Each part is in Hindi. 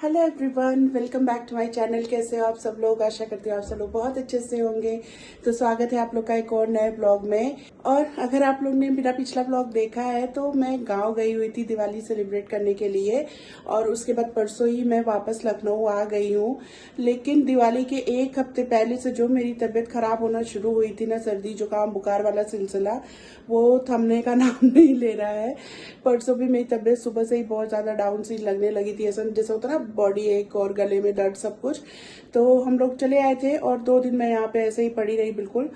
Hello everyone, welcome back to my channel. कैसे हो आप सब लोग? आशा करती हूँ आप सब लोग बहुत अच्छे से होंगे। तो स्वागत है आप लोग का एक और नए ब्लॉग में। और अगर आप लोग ने मेरा पिछला ब्लॉग देखा है तो मैं गांव गई हुई थी दिवाली सेलिब्रेट करने के लिए, और उसके बाद परसों ही मैं वापस लखनऊ आ गई हूँ। लेकिन दिवाली के एक हफ्ते पहले से जो मेरी तबीयत खराब होना शुरू हुई थी ना, सर्दी जुकाम बुखार वाला सिलसिला, वो थमने का नाम नहीं ले रहा है। परसों भी मेरी तबीयत सुबह से ही बहुत ज्यादा डाउन सी लगने लगी थी, ऐसा जैसे होता ना बॉडी एक और गले में दर्द सब कुछ। तो हम लोग चले आए थे और 2 दिन मैं यहाँ पे ऐसे ही पड़ी रही, बिल्कुल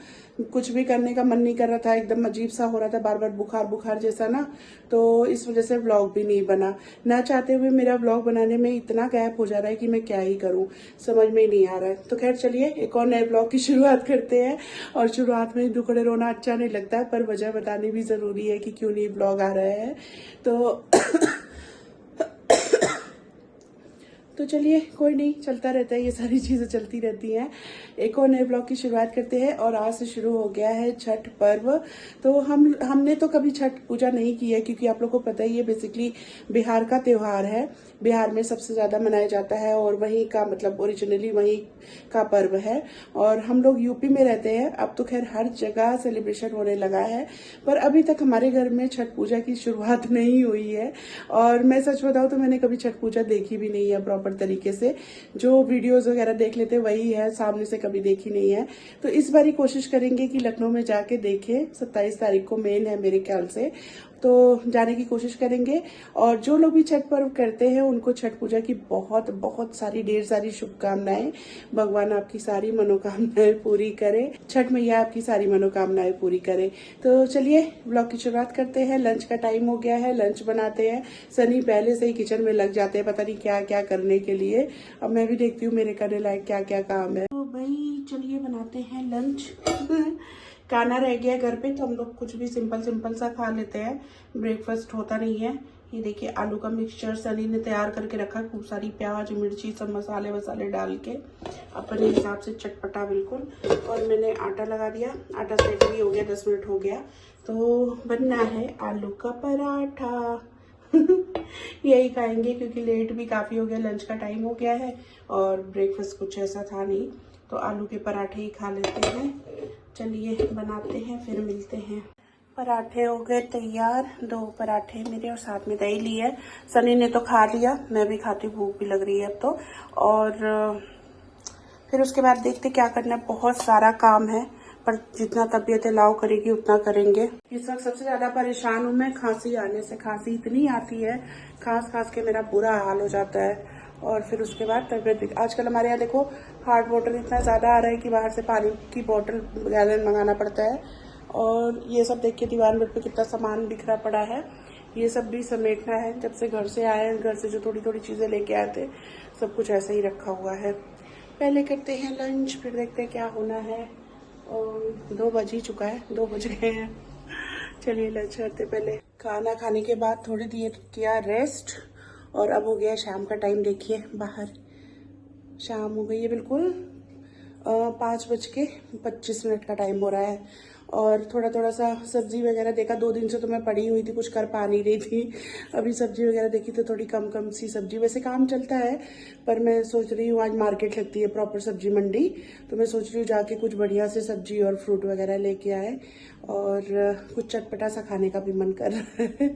कुछ भी करने का मन नहीं कर रहा था, एकदम अजीब सा हो रहा था, बार बार बुखार बुखार जैसा ना। तो इस वजह से व्लॉग भी नहीं बना। ना चाहते हुए मेरा व्लॉग बनाने में इतना गैप हो जा रहा है कि मैं क्या ही करूं, समझ में ही नहीं आ रहा है। तो खैर चलिए एक और नए ब्लॉग की शुरुआत करते हैं। और शुरुआत में दुखड़े रोना अच्छा नहीं लगता, पर वजह बतानी भी जरूरी है कि क्यों नहीं ब्लॉग आ रहा है। तो चलिए कोई नहीं, चलता रहता है, ये सारी चीजें चलती रहती हैं। एक और नए ब्लॉग की शुरुआत करते हैं। और आज से शुरू हो गया है छठ पर्व। तो हमने तो कभी छठ पूजा नहीं की है, क्योंकि आप लोग को पता ही है बेसिकली बिहार का त्योहार है। बिहार में सबसे ज्यादा मनाया जाता है और वहीं का मतलब ओरिजिनली वहीं का पर्व है। और हम लोग यूपी में रहते हैं। अब तो खैर हर जगह सेलिब्रेशन होने लगा है, पर अभी तक हमारे घर में छठ पूजा की शुरुआत नहीं हुई है। और मैं सच बताऊं तो मैंने कभी छठ पूजा देखी भी नहीं है प्रॉपर तरीके से। जो वीडियोस वगैरह देख लेते वही है, सामने से कभी देखी नहीं है। तो इस बार ही कोशिश करेंगे कि लखनऊ में जाके देखें। 27 तारीख को मेन है मेरे ख्याल से, तो जाने की कोशिश करेंगे। और जो लोग भी छठ पर्व करते हैं उनको छठ पूजा की बहुत बहुत सारी ढेर सारी शुभकामनाएं। भगवान आपकी सारी मनोकामनाएं पूरी करे, छठ मैया आपकी सारी मनोकामनाएं पूरी करे। तो चलिए ब्लॉग की शुरुआत करते हैं। लंच का टाइम हो गया है, लंच बनाते हैं। सनी पहले से ही किचन में लग जाते हैं पता नहीं क्या क्या करने के लिए। अब मैं भी देखती हूँ मेरे करने लायक क्या क्या काम है। तो भाई चलिए बनाते हैं लंच। खाना रह गया घर पे तो हम लोग कुछ भी सिंपल सिंपल सा खा लेते हैं, ब्रेकफास्ट होता नहीं है। ये देखिए आलू का मिक्सचर सनी ने तैयार करके रखा, खूब सारी प्याज मिर्ची सब मसाले वसाले डाल के अपने हिसाब से चटपटा बिल्कुल। और मैंने आटा लगा दिया, आटा सेट भी हो गया, 10 मिनट हो गया। तो बनना है आलू का पराठा। यही खाएंगे क्योंकि लेट भी काफी हो गया, लंच का टाइम हो गया है और ब्रेकफास्ट कुछ ऐसा था नहीं, तो आलू के पराठे ही खा लेते हैं। चलिए बनाते हैं फिर मिलते हैं। पराठे हो गए तैयार, 2 पराठे मेरे और साथ में दही ली है। सनी ने तो खा लिया, मैं भी खाती, भूख भी लग रही है अब तो। और फिर उसके बाद देखते क्या करना है, बहुत सारा काम है, पर जितना तबीयत अलाउ करेगी उतना करेंगे। इस वक्त सबसे ज्यादा परेशान हूँ मैं खांसी आने से। खांसी इतनी आती है, खांस खांस के मेरा बुरा हाल हो जाता है। और फिर उसके बाद तबीयत, आजकल हमारे यहाँ देखो हार्ड वाटर इतना ज्यादा आ रहा है कि बाहर से पानी की बोतल गैलन मंगाना पड़ता है। और ये सब देख के दीवार पे कितना सामान बिखरा पड़ा है, ये सब भी समेटना है। जब से घर से आए, घर से जो थोड़ी थोड़ी चीजें लेके आए थे, सब कुछ ऐसे ही रखा हुआ है। पहले करते हैं लंच, फिर देखते हैं क्या होना है। और 2 बज ही चुका है, 2 बज गए हैं। चलिए लंच करते। पहले खाना खाने के बाद थोड़ी देर किया रेस्ट, और अब हो गया शाम का टाइम। देखिए बाहर शाम हो गई है बिल्कुल, 5:25 का टाइम हो रहा है। और थोड़ा थोड़ा सा सब्जी वगैरह देखा, 2 दिन से तो मैं पड़ी हुई थी, कुछ कर पा नहीं रही थी। अभी सब्जी वगैरह देखी तो थोड़ी कम कम सी सब्जी, वैसे काम चलता है, पर मैं सोच रही हूँ आज मार्केट लगती है प्रॉपर सब्जी मंडी, तो मैं सोच रही हूँ जाके कुछ बढ़िया से सब्जी और फ्रूट वगैरह लेके आए। और कुछ चटपटा सा खाने का भी मन कर रहा है।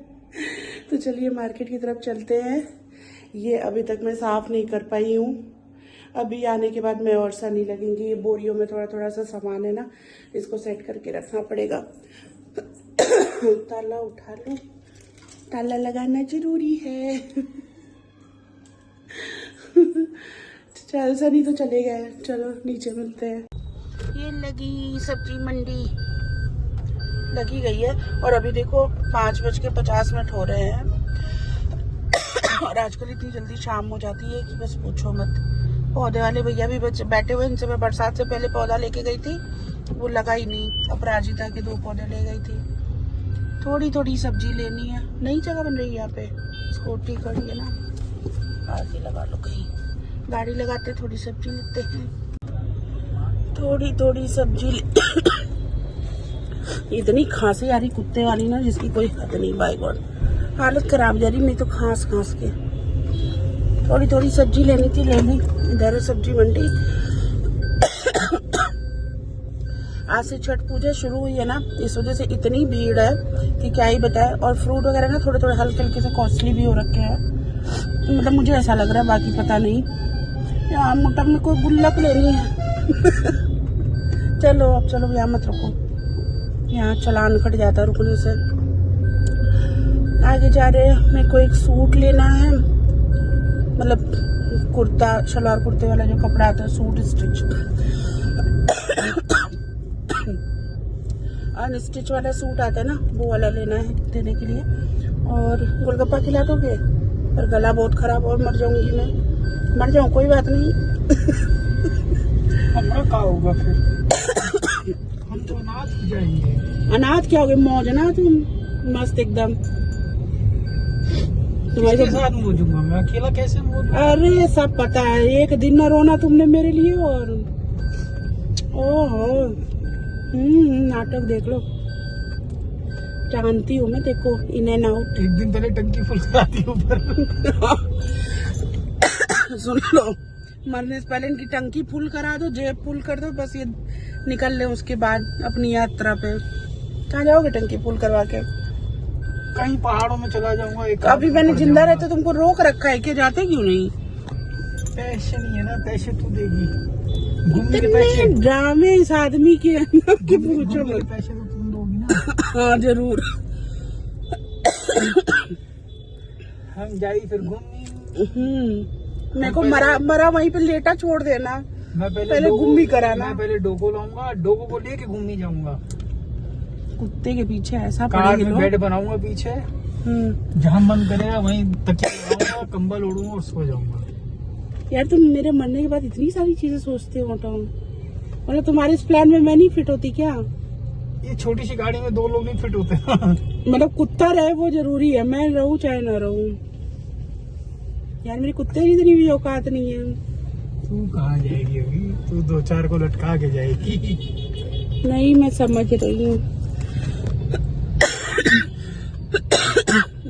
तो चलिए मार्केट की तरफ चलते हैं। ये अभी तक मैं साफ नहीं कर पाई हूँ, अभी आने के बाद मैं और सनी लगेंगे। ये बोरियों में थोड़ा थोड़ा सा सामान है ना, इसको सेट करके रखना पड़ेगा। ताला उठा लूं, ताला लगाना जरूरी है। चल सनी तो चले गए, चलो नीचे मिलते हैं। ये लगी सब्जी मंडी, लगी गई है। और अभी देखो 5:50 हो रहे हैं। और आजकल इतनी जल्दी शाम हो जाती है कि बस पूछो मत। पौधे वाले भैया भी बैठे हुए, इनसे मैं बरसात से पहले पौधा लेके गई थी, वो लगा ही नहीं। अपराजिता के 2 पौधे ले गई थी। थोड़ी थोड़ी सब्जी लेनी है, नई जगह बन रही है यहाँ पे, स्कूटी खड़ी है ना, आगे लगा लो कहीं, गाड़ी लगाते थोड़ी सब्जी लेते हैं, थोड़ी थोड़ी सब्जी। इतनी खांसी आ रही कुत्ते वाली ना, जिसकी कोई हद नहीं। बाय गॉड, हालत खराब जा रही, मैं तो खांस खांस के। थोड़ी थोड़ी सब्जी लेनी थी, ले ली। इधर है सब्जी मंडी। आज से छठ पूजा शुरू हुई है ना, इस वजह से इतनी भीड़ है कि क्या ही बताए। और फ्रूट वगैरह ना थोड़े थोड़े हल्के हल्के से कॉस्टली भी हो रखे हैं, मतलब मुझे ऐसा लग रहा है, बाकी पता नहीं। यहाँ मोटा में कोई गुल्लक लेनी है। चलो अब चलो, यहाँ मत रुको, यहाँ चालान कट जाता है रुकने से। आगे जा रहे हैं। मेरे को एक सूट लेना है, मतलब कुर्ता शलवार कुर्ते वाला जो कपड़ा आता है, सूट स्टिच। अनस्टिच वाला सूट आता है ना, वो वाला लेना है देने के लिए। और गोलगप्पा खिला दोगे? पर गला बहुत खराब और मर जाऊंगी मैं। मर जाऊं कोई बात नहीं। हमारा क्या होगा फिर? हम तो अनाथ हो जाएंगे। अनाथ क्या होगे? मौज ना तुम मस्त एकदम। तुम्हारे साथ मौजूंगा मैं, अकेला कैसे मौज? अरे सब पता है, एक दिन न रोना तुमने मेरे लिए। और ओहो नाटक देख लो, जानती हूँ मैं, देखो इन एंड आउट। एक दिन पहले टंकी फुल कराती ऊपर। सुन लो, मरने से पहले इनकी टंकी फुल करा दो, जेब फुल कर दो, बस ये निकल ले उसके बाद अपनी यात्रा पे। कहाँ जाओगे टंकी फुल करवा के? कहीं पहाड़ों में चला जाऊंगा। एक अभी मैंने जिंदा रहते तुमको रोक रखा है कि जाते क्यों नहीं? पैसे नहीं है ना, पैसे तू देगी। घूमने के इतने पैसे, ड्रामे इस आदमी के कि पूछो घूमने के मत। पैसे तो तुम दोगी ना। हाँ जरूर। हम जाई फिर घूमने। मेरे को मरा वहीं पे लेटा छोड़ देना। मैं पहले घूमी कराना। मैं पहले डोगो लाऊंगा, डोगो को लेके घूमने जाऊंगा। कुत्ते के पीछे ऐसा कार पड़ेगा में बेड बनाऊंगा पीछे, जहाँ मन करेगा वहीं तकिया लगाऊंगा, कंबल ओढ़ूंगा और सो जाऊंगा। यार तुम मेरे मरने के बाद इतनी सारी चीजें सोचते हो टॉम, मतलब तुम्हारे इस प्लान में मैं नहीं फिट होती क्या? ये छोटी सी गाड़ी में 2 लोग नहीं फिट होते। मतलब कुत्ता रहे वो जरूरी है, मैं रहूं चाहे ना रहूं। यार मेरे कुत्ते की इतनी भी औकात नहीं है। तू कहाँ जाएगी अभी? तू 2-4 को लटका के जाएगी। नहीं मैं समझ रही हूँ।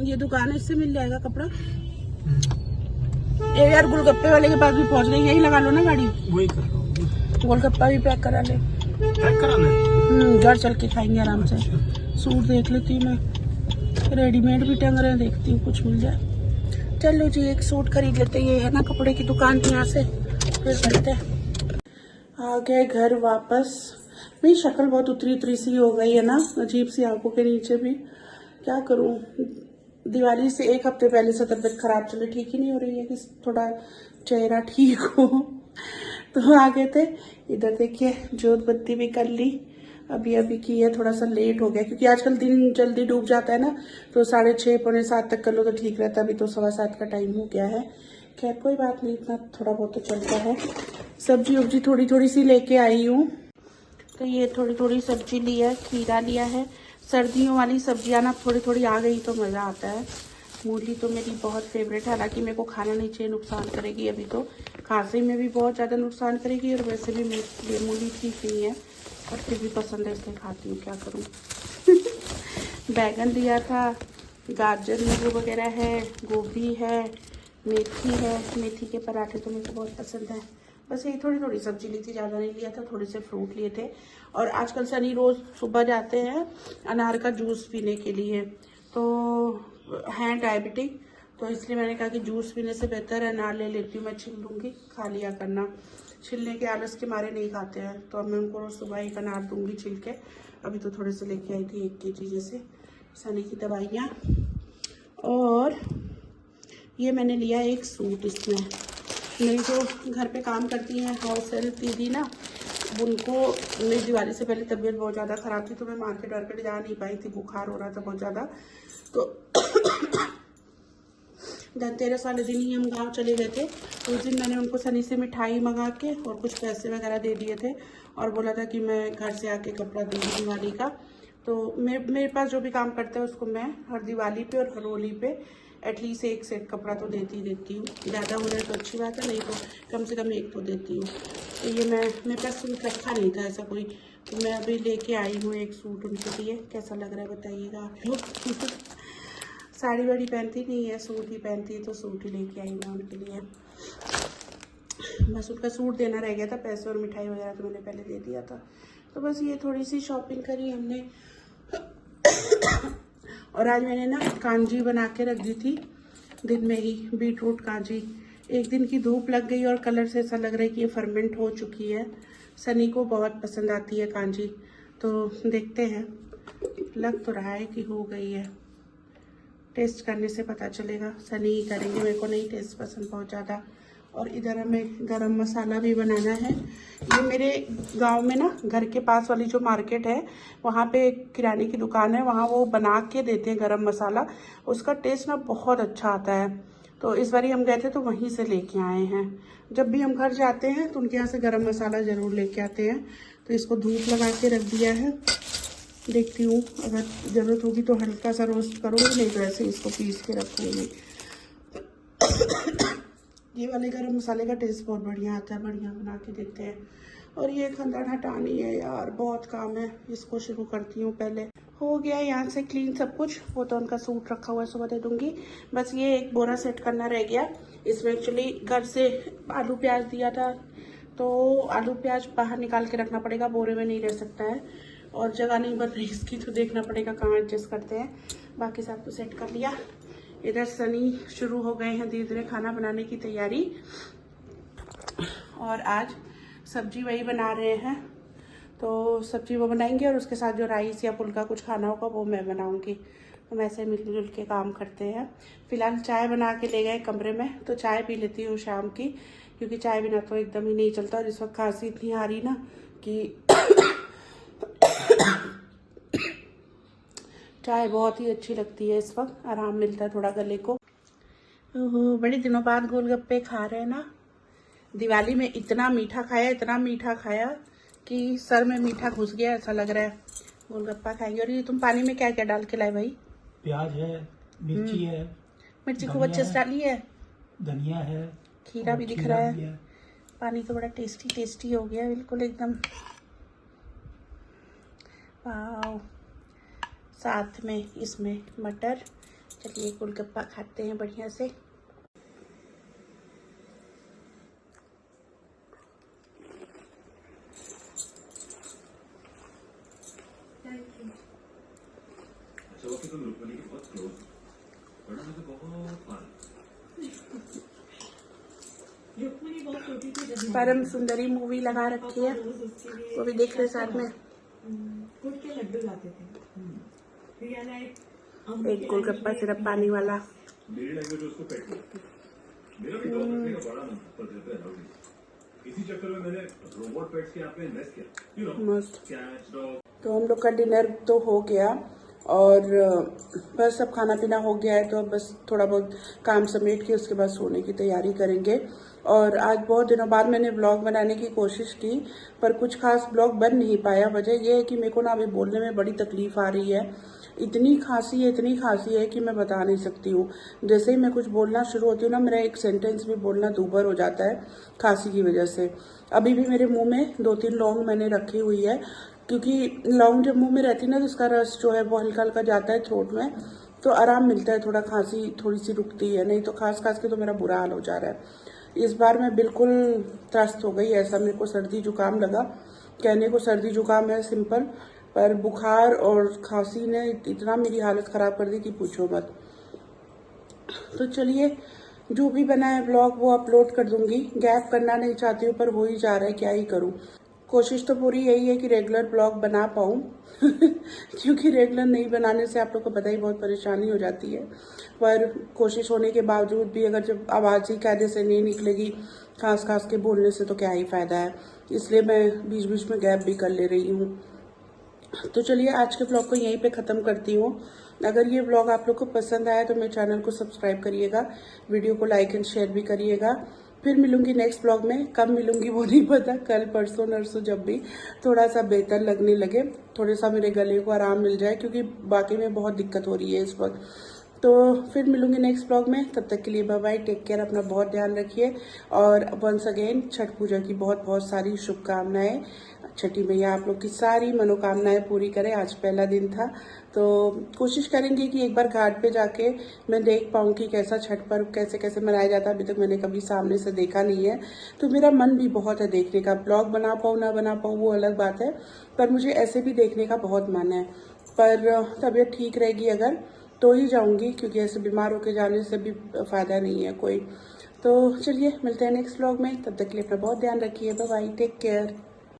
ये दुकान है, इससे मिल जाएगा कपड़ा। ए यार गोलगप्पे वाले के पास भी पहुंच गई, यही लगा लो ना गाड़ी। वही कर रहा हूँ। गोलगप्पा भी पैक करा ले। पैक करा ले। घर चल के खाएंगे आराम से। सूट देख लेती हूँ मैं, रेडीमेड भी टंग रहे हैं, देखती हूँ कुछ मिल जाए। चलो जी एक सूट खरीद लेते, ये है ना कपड़े की दुकान, यहाँ से फिर चलते हैं। आ गए घर वापस। मेरी शक्ल बहुत उतरी सी हो गई है ना, अजीब सी आंखों के नीचे भी। क्या करूँ, दिवाली से 1 हफ्ते पहले से तबीयत खराब चले, ठीक ही नहीं हो रही है कि थोड़ा चेहरा ठीक हो। तो आ गए थे इधर, देखिए जोत बत्ती भी कर ली, अभी की है। थोड़ा सा लेट हो गया क्योंकि आजकल दिन जल्दी डूब जाता है ना, तो 6:30 पौने 7 तक कर लो तो ठीक रहता है। अभी तो 7:15 का टाइम हो गया है। खैर कोई बात नहीं, इतना थोड़ा बहुत तो चलता है। सब्जी उब्जी थोड़ी सी लेके आई हूँ, तो ये थोड़ी सब्जी ली है, खीरा लिया है। सर्दियों वाली सब्जियां ना थोड़ी आ गई तो मज़ा आता है। मूली तो मेरी बहुत फेवरेट है, हालांकि मेरे को खाना नहीं चाहिए, नुकसान करेगी। अभी तो खांसी में भी बहुत ज़्यादा नुकसान करेगी, और वैसे भी मूली ठीक नहीं है, और फिर भी पसंद है इसलिए खाती हूँ, क्या करूँ। बैगन लिया था, गाजर नींबू वगैरह है, गोभी है, मेथी है। मेथी के पराठे तो मेरे को बहुत पसंद है। बस यही थोड़ी सब्जी ली थी, ज़्यादा नहीं लिया था। थोड़े से फ्रूट लिए थे, और आजकल सनी रोज़ सुबह जाते हैं अनार का जूस पीने के लिए, तो हैं डायबिटिक, तो इसलिए मैंने कहा कि जूस पीने से बेहतर है अनार ले लेती हूँ। मैं छिल लूँगी, खा लिया करना। छिलने के आलस के मारे नहीं खाते हैं, तो अब मैं उनको रोज़ सुबह 1 अनार दूँगी छिल के। अभी तो थोड़े से लेके आई थी 1 kg जैसे सनी की दवाइयाँ। और ये मैंने लिया एक सूट, इसमें मेरी जो घर पे काम करती हैं हाउस हेल्प दीदी ना, उनको मेरी दिवाली से पहले तबीयत बहुत ज़्यादा ख़राब थी, तो मैं मार्केट जा नहीं पाई थी, बुखार हो रहा था बहुत ज़्यादा। तो धनतेरस वाले दिन ही हम गांव चले गए थे, तो उस दिन मैंने उनको सनी से मिठाई मंगा के और कुछ पैसे वगैरह दे दिए थे, और बोला था कि मैं घर से आके कपड़ा दूँगी दिवाली का। तो मेरे पास जो भी काम करता है उसको मैं हर दिवाली पे और हर होली पे एटलीस्ट 1 सेट कपड़ा तो देती हूँ। ज़्यादा हो रहा है तो अच्छी बात है, नहीं तो कम से कम 1 तो देती हूँ। तो ये मेरे पास सूट रखा नहीं था ऐसा कोई, तो मैं अभी लेके आई हूँ एक सूट उनके लिए। कैसा लग रहा है बताइएगा आप लोग। साड़ी वाड़ी पहनती नहीं है, सूट ही पहनती है, तो सूट ही लेके आई मैं उनके लिए। बस उनका सूट देना रह गया था, पैसे और मिठाई वगैरह तो मैंने पहले दे दिया था। तो बस ये थोड़ी सी शॉपिंग करी हमने। और आज मैंने ना कांजी बना के रख दी थी दिन में ही, बीट रूट कांजी। एक दिन की धूप लग गई और कलर से ऐसा लग रहा है कि ये फर्मेंट हो चुकी है। सनी को बहुत पसंद आती है कांजी, तो देखते हैं। लग तो रहा है कि हो गई है, टेस्ट करने से पता चलेगा। सनी ही करेंगे, मेरे को नहीं टेस्ट पसंद बहुत ज़्यादा। और इधर हमें गरम मसाला भी बनाना है। ये मेरे गांव में ना, घर के पास वाली जो मार्केट है वहाँ पे एक किराने की दुकान है, वहाँ वो बना के देते हैं गरम मसाला। उसका टेस्ट ना बहुत अच्छा आता है। तो इस बारी हम गए थे तो वहीं से लेके आए हैं। जब भी हम घर जाते हैं तो उनके यहाँ से गरम मसाला ज़रूर लेके आते हैं। तो इसको धूप लगा के रख दिया है। देखती हूँ अगर ज़रूरत होगी तो हल्का सा रोस्ट करूँगी, नहीं तो ऐसे इसको पीस के रखूँगी। ये वाले गरम मसाले का टेस्ट बहुत बढ़िया आता है, बढ़िया बना के देते हैं। और ये खंदड़ हटानी है यार, बहुत काम है, इसको शुरू करती हूँ पहले। हो गया यहाँ से क्लीन सब कुछ, वो तो उनका सूट रखा हुआ है, सुबह दे दूँगी। बस ये एक बोरा सेट करना रह गया। इसमें एक्चुअली घर से आलू प्याज दिया था, तो आलू प्याज बाहर निकाल के रखना पड़ेगा, बोरे में नहीं रह सकता है। और जगह नहीं बन रही इसकी, तो देखना पड़ेगा कहाँ एडजस्ट करते हैं। बाकी सब तो सेट कर लिया। इधर सनी शुरू हो गए हैं धीरे धीरे खाना बनाने की तैयारी। और आज सब्जी वही बना रहे हैं, तो सब्जी वो बनाएंगे और उसके साथ जो राइस या फुल्का कुछ खाना होगा वो मैं बनाऊंगी। तो हम ऐसे मिलजुल के काम करते हैं। फिलहाल चाय बना के ले गए कमरे में, तो चाय पी लेती हूँ शाम की, क्योंकि चाय बिना तो एकदम ही नहीं चलता। और इस वक्त खांसी इतनी आ रही ना कि चाय बहुत ही अच्छी लगती है। इस वक्त आराम मिलता है थोड़ा गले को। ओहो, बड़े दिनों बाद गोलगप्पे खा रहे हैं ना। दिवाली में इतना मीठा खाया, इतना मीठा खाया कि सर में मीठा घुस गया, ऐसा लग रहा है। गोलगप्पा खाएंगे। और ये तुम पानी में क्या क्या डाल के लाए भाई? प्याज है, मिर्ची है, मिर्ची खूब अच्छे से डाली है, धनिया है, खीरा भी दिख रहा है। पानी तो बड़ा टेस्टी टेस्टी हो गया, बिल्कुल एकदम। वाह, साथ में इसमें मटर। चलिए गोलगप्पा खाते हैं बढ़िया से। परम सुंदरी मूवी लगा रखी है, वो भी देख रहे साथ में। एक गोलगप्पा सिर्फ पानी वाला। मस्त। तो हम लोग का डिनर तो हो गया और बस सब खाना पीना हो गया है, तो बस थोड़ा बहुत काम समेट के उसके बाद सोने की तैयारी करेंगे। और आज बहुत दिनों बाद मैंने ब्लॉग बनाने की कोशिश की, पर कुछ खास ब्लॉग बन नहीं पाया। वजह यह है कि मेरे को ना अभी बोलने में बड़ी तकलीफ आ रही है। इतनी खांसी है कि मैं बता नहीं सकती हूँ। जैसे ही मैं कुछ बोलना शुरू होती हूँ ना, मेरा एक सेंटेंस भी बोलना दूभर हो जाता है खांसी की वजह से। अभी भी मेरे मुंह में 2-3 लौंग मैंने रखी हुई है, क्योंकि लौंग जब मुंह में रहती है ना तो उसका रस जो है वो हल्का हल्का जाता है थ्रोट में, तो आराम मिलता है, थोड़ा खांसी थोड़ी सी रुकती है। नहीं तो खांस के तो मेरा बुरा हाल हो जा रहा है। इस बार मैं बिल्कुल त्रस्त हो गई, ऐसा मेरे को सर्दी जुकाम लगा। कहने को सर्दी जुकाम है सिंपल, पर बुखार और खांसी ने इतना मेरी हालत ख़राब कर दी कि पूछो मत। तो चलिए, जो भी बना है ब्लॉग वो अपलोड कर दूंगी। गैप करना नहीं चाहती हूँ, पर हो ही जा रहा है, क्या ही करूँ। कोशिश तो पूरी यही है कि रेगुलर ब्लॉग बना पाऊँ क्योंकि रेगुलर नहीं बनाने से आप लोग को पता ही बहुत परेशानी हो जाती है। पर कोशिश होने के बावजूद भी अगर जब आवाज़ ही कायदे से नहीं निकलेगी खास के बोलने से, तो क्या ही फ़ायदा है। इसलिए मैं बीच बीच में गैप भी कर ले रही हूँ। तो चलिए, आज के ब्लॉग को यहीं पे ख़त्म करती हूँ। अगर ये ब्लॉग आप लोग को पसंद आया तो मेरे चैनल को सब्सक्राइब करिएगा, वीडियो को लाइक एंड शेयर भी करिएगा। फिर मिलूंगी नेक्स्ट ब्लॉग में। कब मिलूंगी वो नहीं पता, कल परसों नरसों, जब भी थोड़ा सा बेहतर लगने लगे, थोड़ा सा मेरे गले को आराम मिल जाए, क्योंकि बाकी में बहुत दिक्कत हो रही है इस वक्त। तो फिर मिलूंगी नेक्स्ट ब्लॉग में, तब तक के लिए बाय बाय, टेक केयर, अपना बहुत ध्यान रखिए। और वंस अगेन छठ पूजा की बहुत बहुत सारी शुभकामनाएं। छठी मैया आप लोग की सारी मनोकामनाएं पूरी करे। आज पहला दिन था तो कोशिश करेंगे कि एक बार घाट पे जाके मैं देख पाऊँ कि कैसा छठ पर्व कैसे कैसे मनाया जाता है। अभी तक मैंने कभी सामने से देखा नहीं है, तो मेरा मन भी बहुत है देखने का। ब्लॉग बना पाऊँ ना बना पाऊँ वो अलग बात है, पर मुझे ऐसे भी देखने का बहुत मन है। पर तबीयत ठीक रहेगी अगर तो ही जाऊंगी, क्योंकि ऐसे बीमार होकर जाने से भी फायदा नहीं है कोई। तो चलिए मिलते हैं नेक्स्ट व्लॉग में, तब तक के लिए अपना बहुत ध्यान रखिए। Bye bye, take care.